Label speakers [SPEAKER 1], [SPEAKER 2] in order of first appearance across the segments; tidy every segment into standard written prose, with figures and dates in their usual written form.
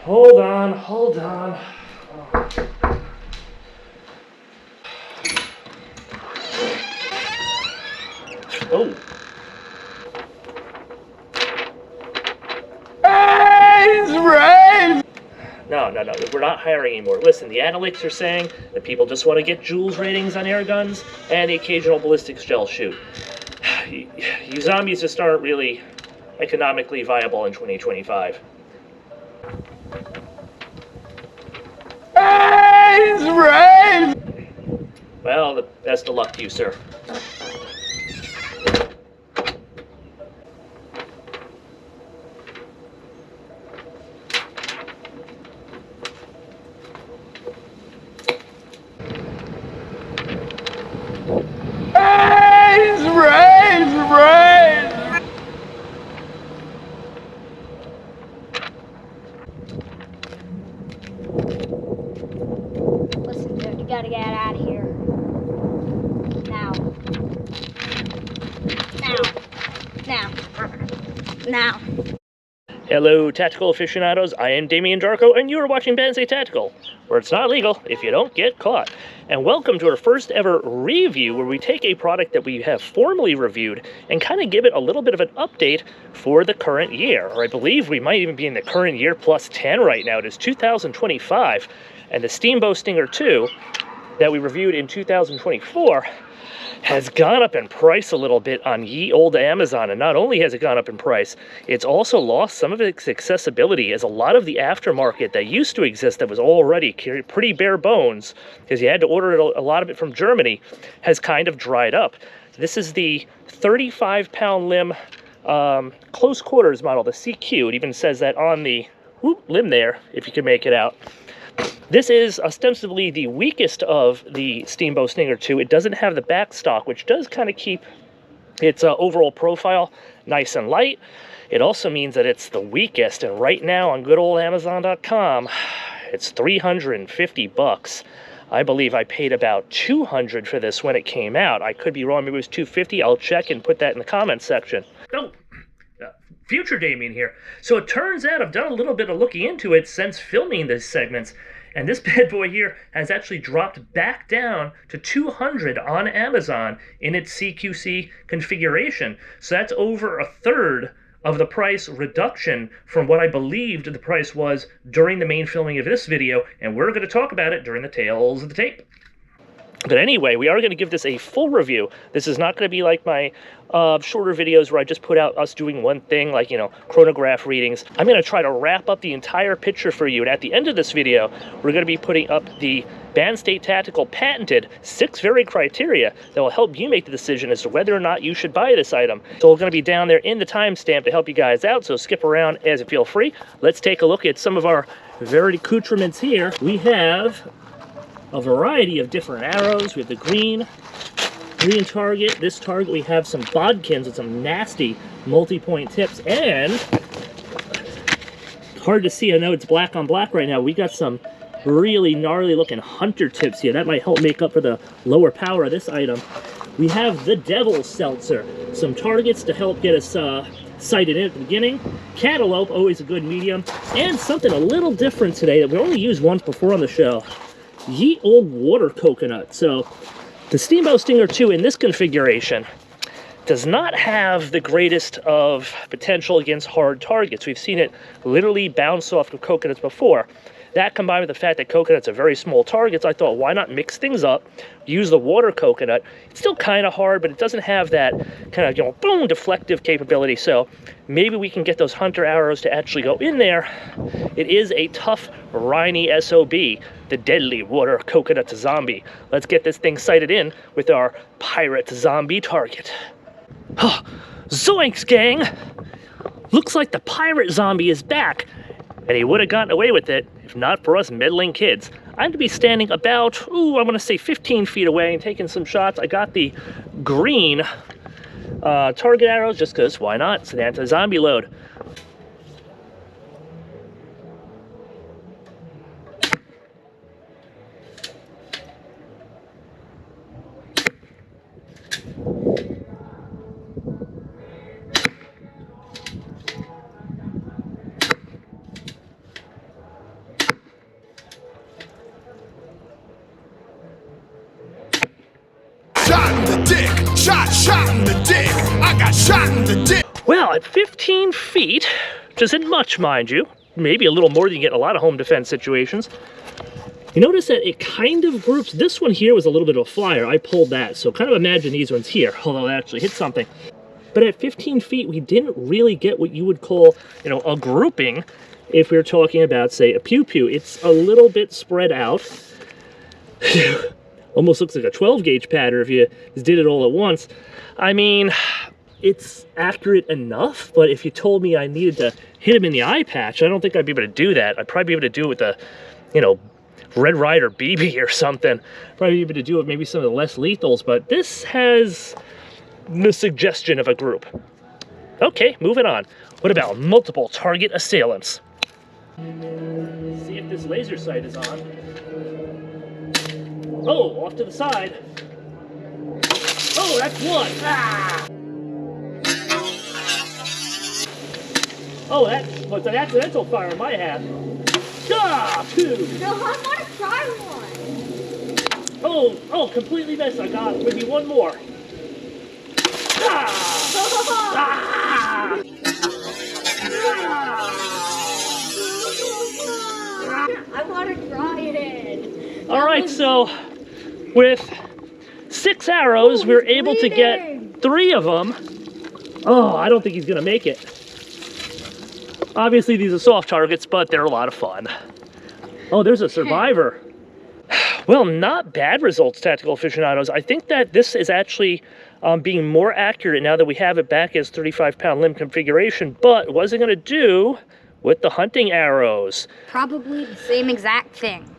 [SPEAKER 1] Hold on, hold on. Oh. No, we're not hiring anymore. Listen, the analytics are saying that people just want to get joules ratings on air guns and the occasional ballistics gel shoot. You zombies just aren't really economically viable in 2025. Well, the best of luck to you, sir.
[SPEAKER 2] Listen, dude, you gotta get out of here. Now. Now.
[SPEAKER 1] Hello, tactical aficionados. I am Damian Darko, and you are watching Banzai Tactical, where it's not legal if you don't get caught. And welcome to our first ever review, where we take a product that we have formally reviewed and kind of give it a little bit of an update for the current year. Or I believe we might even be in the current year plus 10 right now. It is 2025, and the Steambow Stinger 2 that we reviewed in 2024 has gone up in price a little bit on ye olde Amazon. And not only has it gone up in price, it's also lost some of its accessibility, as a lot of the aftermarket that used to exist that was already pretty bare bones, because you had to order a lot of it from Germany, has kind of dried up. This is the 35-pound limb close quarters model, the CQ. It even says that on the limb there, if you can make it out. This is ostensibly the weakest of the Steambow Stinger 2. It doesn't have the backstock, which does kind of keep its overall profile nice and light. It also means that it's the weakest, and right now on good old Amazon.com, it's $350. I believe I paid about $200 for this when it came out. I could be wrong, maybe it was $250. I'll check and put that in the comments section. Oh, future Damien here. So it turns out I've done a little bit of looking into it since filming this segments, and this bad boy here has actually dropped back down to $200 on Amazon in its CQC configuration. So that's over a third of the price reduction from what I believed the price was during the main filming of this video, and we're going to talk about it during the Tales of the Tape. But anyway, we are going to give this a full review. This is not going to be like my shorter videos where I just put out us doing one thing, like, you know, chronograph readings. I'm going to try to wrap up the entire picture for you. And at the end of this video, we're going to be putting up the Banzai Tactical patented 6 varied criteria that will help you make the decision as to whether or not you should buy this item. So we're going to be down there in the timestamp to help you guys out, so skip around as you feel free. Let's take a look at some of our varied accoutrements here. We have a variety of different arrows. We have the green target. This target, we have some bodkins with some nasty multi-point tips, and hard to see, I know it's black on black right now, we got some really gnarly looking hunter tips here. That might help make up for the lower power of this item. We have the Devil's Seltzer, some targets to help get us sighted in at the beginning. Cantaloupe, always a good medium, and something a little different today that we only used once before on the show. Ye old water coconut. So the Steambow Stinger 2 in this configuration does not have the greatest of potential against hard targets. We've seen it literally bounce off of coconuts before. That combined with the fact that coconuts are very small targets, I thought, why not mix things up, use the water coconut. It's still kind of hard, but it doesn't have that kind of, you know, boom, deflective capability. So maybe we can get those hunter arrows to actually go in there. It is a tough, briny SOB, the deadly water coconut zombie. Let's get this thing sighted in with our pirate zombie target. Oh, zoinks, gang! Looks like the pirate zombie is back, and he would have gotten away with it if not for us meddling kids. I'm to be standing about, I want to say 15 feet away and taking some shots. I got the green target arrows just because, why not? It's an anti-zombie load.
[SPEAKER 3] got shot in the dick. I got shot in the dick.
[SPEAKER 1] Well, at 15 feet, which isn't much, mind you, maybe a little more than you get in a lot of home defense situations, you notice that it kind of groups. This one here was a little bit of a flyer. I pulled that, so kind of imagine these ones here, although it actually hit something. But at 15 feet, we didn't really get what you would call, you know, a grouping if we were talking about, say, a pew-pew. It's a little bit spread out. Almost looks like a 12-gauge pattern if you just did it all at once. I mean, it's accurate enough, but if you told me I needed to hit him in the eye patch, I don't think I'd be able to do that. I'd probably be able to do it with a, you know, Red Ryder BB or something. Probably be able to do it maybe some of the less lethals, but this has the suggestion of a group. Okay, moving on. What about multiple target assailants? See if this laser sight is on. Oh, off to the side. Oh, that's one. Ah! Oh, that was an accidental fire on my hat. Ah, two.
[SPEAKER 2] No, I want to try one.
[SPEAKER 1] Oh, completely missed. I got maybe one more. Ah! Ah!
[SPEAKER 2] I want to try it.
[SPEAKER 1] All right, so with 6 arrows, we were able to get 3 of them. Oh, I don't think he's gonna make it. Obviously, these are soft targets, but they're a lot of fun. Oh, there's a survivor. Well, not bad results, tactical aficionados. I think that this is actually being more accurate now that we have it back as 35-pound limb configuration, but what's it gonna do with the hunting arrows?
[SPEAKER 2] Probably the same exact thing.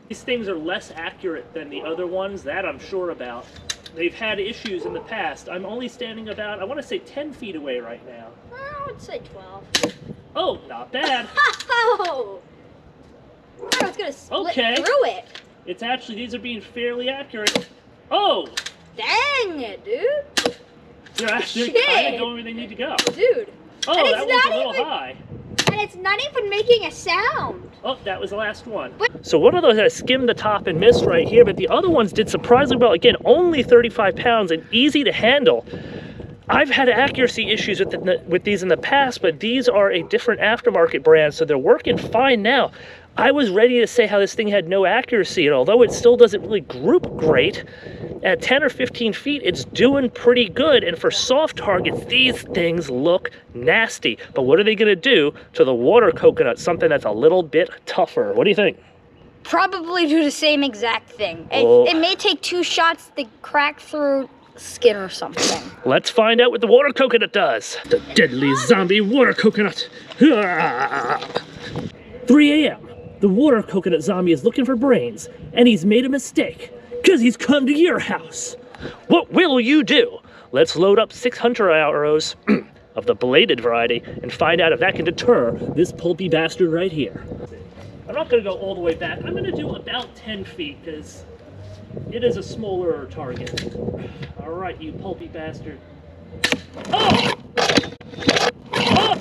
[SPEAKER 1] These things are less accurate than the other ones, that I'm sure about. They've had issues in the past. I'm only standing about, I want to say 10 feet away right now.
[SPEAKER 2] I would say 12.
[SPEAKER 1] Oh, not bad.
[SPEAKER 2] Oh! I was gonna split through it.
[SPEAKER 1] It's actually, these are being fairly accurate. Oh!
[SPEAKER 2] Dang it, dude.
[SPEAKER 1] They're actually kind of going where they need to go.
[SPEAKER 2] Dude.
[SPEAKER 1] Oh,
[SPEAKER 2] and
[SPEAKER 1] that was a little high.
[SPEAKER 2] And it's not even making a sound.
[SPEAKER 1] Oh, that was the last one. So one of those I skimmed the top and missed right here, but the other ones did surprisingly well. Again, only 35 pounds and easy to handle. I've had accuracy issues with these in the past, but these are a different aftermarket brand, so they're working fine now. I was ready to say how this thing had no accuracy, and although it still doesn't really group great, at 10 or 15 feet, it's doing pretty good. And for soft targets, these things look nasty. But what are they gonna do to the water coconut, something that's a little bit tougher? What do you think?
[SPEAKER 2] Probably do the same exact thing. It may take 2 shots to crack through skin or something.
[SPEAKER 1] Let's find out what the water coconut does. The deadly zombie water coconut. 3 a.m. The water coconut zombie is looking for brains, and he's made a mistake, because he's come to your house. What will you do? Let's load up 6 hunter arrows of the bladed variety and find out if that can deter this pulpy bastard right here. I'm not going to go all the way back. I'm going to do about 10 feet, because it is a smaller target. All right, you pulpy bastard. Oh! Oh!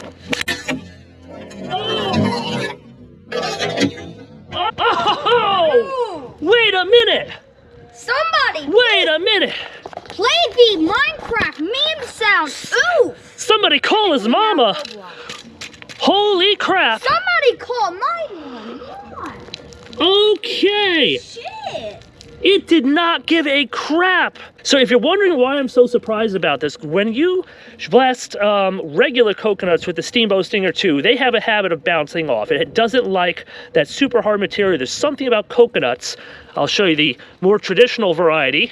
[SPEAKER 1] Oh! Oh! Wait a minute!
[SPEAKER 2] Somebody!
[SPEAKER 1] Wait a minute!
[SPEAKER 2] Play the Minecraft meme sound! Ooh!
[SPEAKER 1] Somebody call his mama! Holy crap!
[SPEAKER 2] Somebody call 911!
[SPEAKER 1] Okay!
[SPEAKER 2] Shit!
[SPEAKER 1] It did not give a crap! So if you're wondering why I'm so surprised about this, when you blast regular coconuts with the Steamboat Stinger 2, they have a habit of bouncing off. It doesn't like that super hard material. There's something about coconuts. I'll show you the more traditional variety,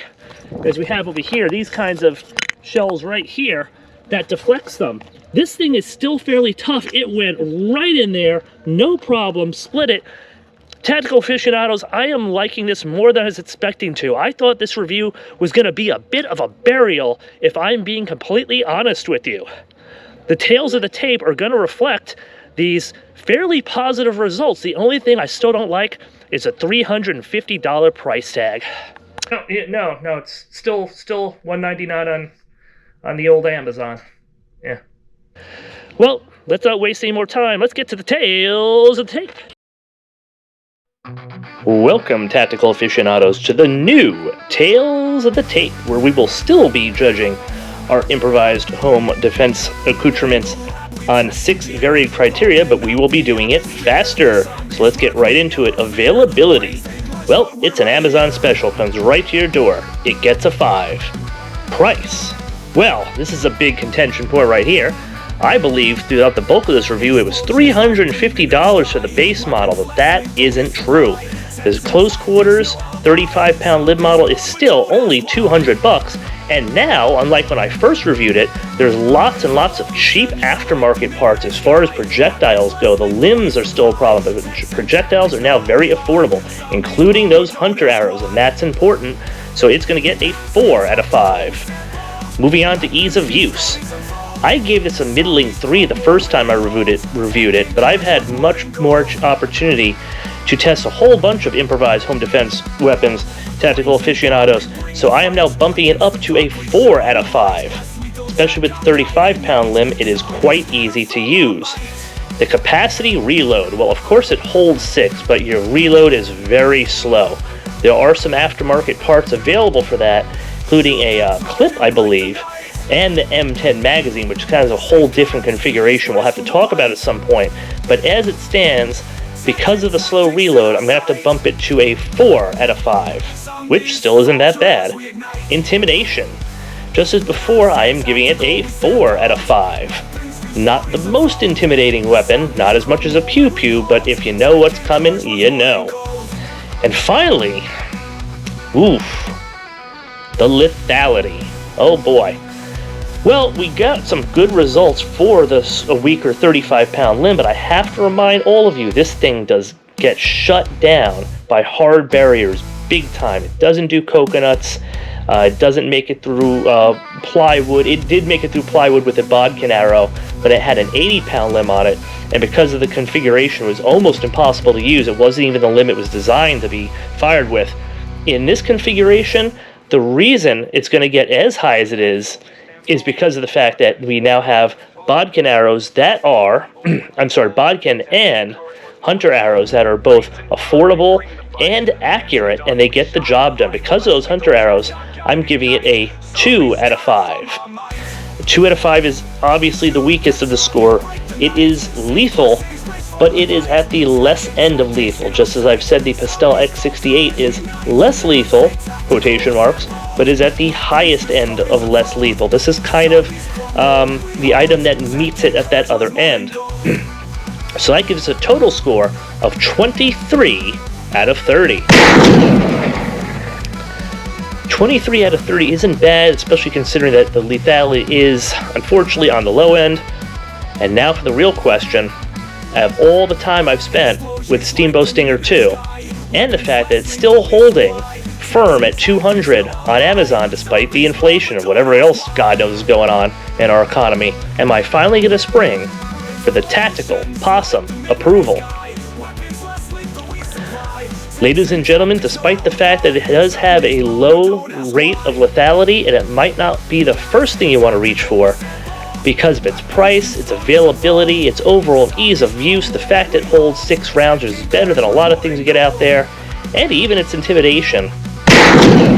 [SPEAKER 1] as we have over here, these kinds of shells right here, that deflects them. This thing is still fairly tough. It went right in there, no problem, split it. Tactical aficionados, I am liking this more than I was expecting to. I thought this review was going to be a bit of a burial, if I'm being completely honest with you. The tales of the tape are going to reflect these fairly positive results. The only thing I still don't like is a $350 price tag. No, it's still $199 on the old Amazon. Yeah. Well, let's not waste any more time. Let's get to the tales of the tape. Welcome, tactical aficionados, to the new Tales of the Tape, where we will still be judging our improvised home defense accoutrements on 6 varied criteria, but we will be doing it faster. So let's get right into it. Availability. Well, it's an Amazon special, comes right to your door. It gets a 5. Price. Well, this is a big contention point right here. I believe throughout the bulk of this review it was $350 for the base model, but that isn't true. This close quarters 35-pound lib model is still only $200, and now, unlike when I first reviewed it, there's lots and lots of cheap aftermarket parts as far as projectiles go. The limbs are still a problem, but projectiles are now very affordable, including those hunter arrows, and that's important, so it's going to get a 4 out of 5. Moving on to ease of use. I gave this a middling 3 the first time I reviewed it, but I've had much more opportunity to test a whole bunch of improvised home defense weapons, tactical aficionados, so I am now bumping it up to a 4 out of 5. Especially with the 35-pound limb, it is quite easy to use. The capacity reload, well, of course it holds 6, but your reload is very slow. There are some aftermarket parts available for that, including a clip, I believe, and the M10 magazine, which is kind of a whole different configuration we'll have to talk about at some point. But as it stands, because of the slow reload, I'm going to have to bump it to a 4 out of 5, which still isn't that bad. Intimidation. Just as before, I am giving it a 4 out of 5. Not the most intimidating weapon, not as much as a pew-pew, but if you know what's coming, you know. And finally, oof, the lethality. Oh boy. Well, we got some good results for a weaker 35-pound limb, but I have to remind all of you, this thing does get shut down by hard barriers big time. It doesn't do coconuts. It doesn't make it through plywood. It did make it through plywood with a bodkin arrow, but it had an 80-pound limb on it, and because of the configuration, it was almost impossible to use. It wasn't even the limb it was designed to be fired with. In this configuration, the reason it's going to get as high as it is because of the fact that we now have bodkin arrows that are, bodkin and hunter arrows that are both affordable and accurate, and they get the job done. Because of those hunter arrows, I'm giving it a 2 out of 5. 2 out of 5 is obviously the weakest of the score. It is lethal, but it is at the less end of lethal. Just as I've said, the Pastel X68 is less lethal, quotation marks, but is at the highest end of less lethal. This is kind of the item that meets it at that other end. So that gives us a total score of 23 out of 30. 23 out of 30 isn't bad, especially considering that the lethality is unfortunately on the low end. And now for the real question. Out of all the time I've spent with Steamboat Stinger 2, and the fact that it's still holding firm at $200 on Amazon despite the inflation or whatever else God knows is going on in our economy, am I finally going to spring for the tactical possum approval? Ladies and gentlemen, despite the fact that it does have a low rate of lethality and it might not be the first thing you want to reach for, because of its price, its availability, its overall ease of use, the fact it holds 6 rounds is better than a lot of things you get out there, and even its intimidation.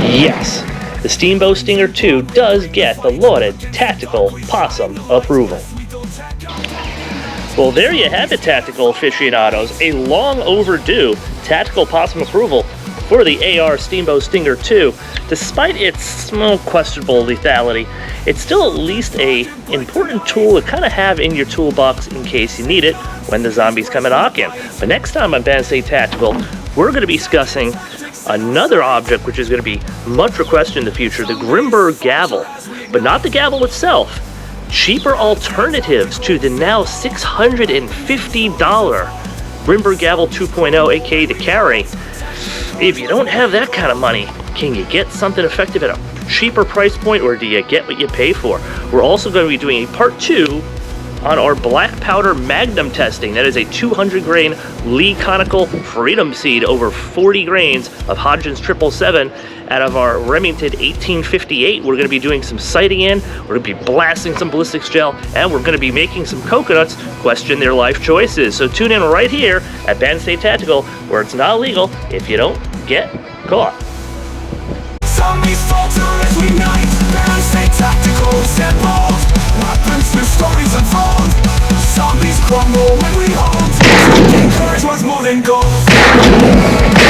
[SPEAKER 1] Yes, the Steamboat Stinger 2 does get the lauded tactical possum approval. Well, there you have it, tactical aficionados. A long overdue tactical possum approval for the AR Steamboat Stinger 2. Despite its questionable lethality, it's still at least an important tool to kind of have in your toolbox in case you need it when the zombies come and knock in. But next time on Banzai Tactical, we're going to be discussing another object which is going to be much requested in the future, the Grimberg Gavel. But not the gavel itself. Cheaper alternatives to the now $650 Grimberg Gavel 2.0, aka the carry. If you don't have that kind of money, can you get something effective at a cheaper price point, or do you get what you pay for? We're also going to be doing a part 2 on our black powder magnum testing. That is a 200 grain Lee Conical Freedom Seed, over 40 grains of Hodgins 777 out of our Remington 1858. We're gonna be doing some sighting in, we're gonna be blasting some ballistics gel, and we're gonna be making some coconuts question their life choices. So tune in right here at Penn State Tactical, where it's not illegal if you don't get caught.
[SPEAKER 3] Zombies falter as we night. Penn State Tactical set bold. Weapons with stories unfold. Zombies crumble when we hold. Courage was more than gold.